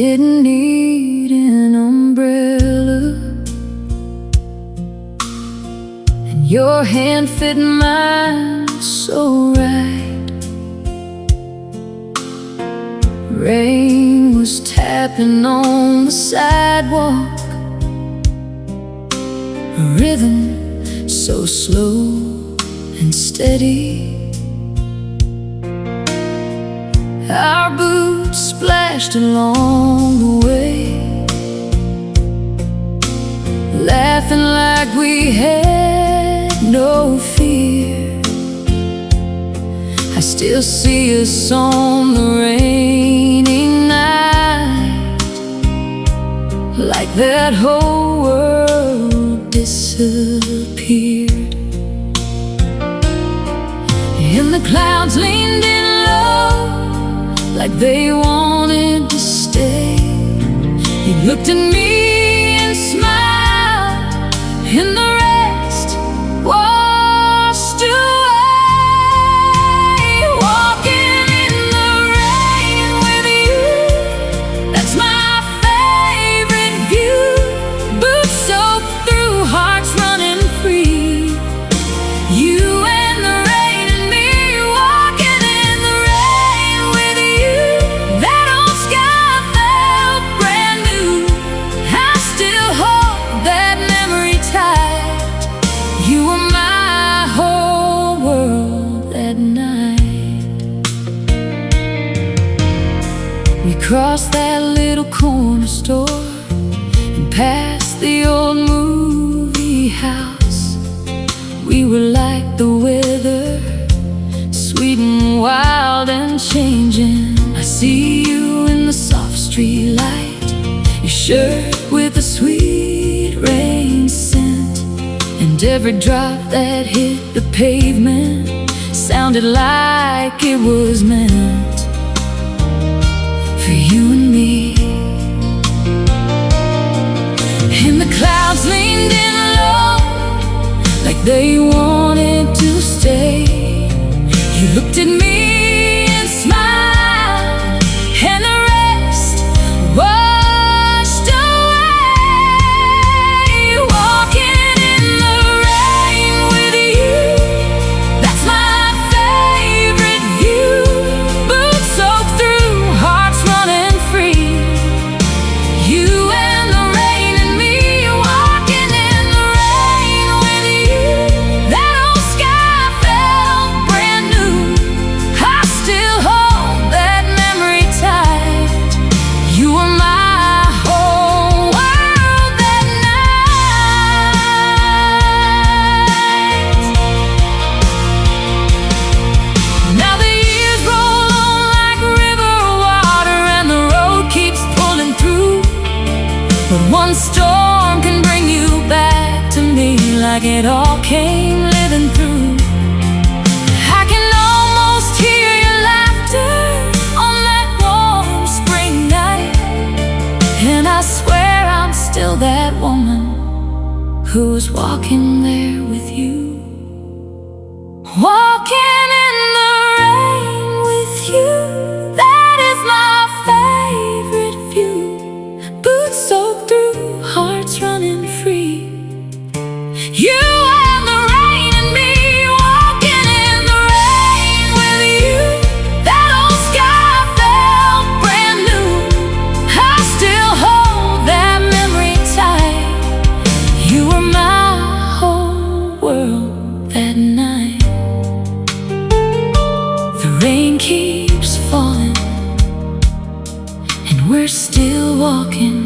didn't need an umbrella, and your hand fit mine so right. Rain was tapping on the sidewalk, a rhythm so slow and steady. Our boots splashed along the way, laughing like we had no fear. I still see us on the rainy night, like that whole world disappeared. And the clouds leaned in low, like they wanted to stay. You looked at me and smiled, and the rest washed away. Walking in the rain with you, that's my favorite view. Boots soaked through, hearts running free. You and the rain and me, walking in the rain with you. That old sky felt brand new. I still hold that memory tight. You were my whole world that night. We crossed that little corner store and passed the old movie house. We were like the weather, sweet and wild and changing. I see you in the soft street light, your shirt with a sweet rain scent, and every drop that hit the pavement sounded like it was meant for you and me. And the clouds leaned in low, like they wanted to stay. You looked at me and smiled, and the rest washed away. Walking in the rain with you, that's my favorite view. Boots soaked through, hearts running free. You and the rain and me, walking in the rain with you. That old sky felt brand new. I still hold that memory tight. You were my whole world that night. Now the years roll on like river water, and the road keeps pulling through. But one storm can bring you back to me, like it all came living through. I can almost hear your laughter on that warm spring night, and I swear I'm still that woman who was walking there with you. Walking in the rain with you, that is my favorite view. Boots soaked through, hearts running free. You and the rain and me, walking in the rain with you. That old sky felt brand new. I still hold that memory tight. You were my whole world that night. The rain keeps falling, and we're still walking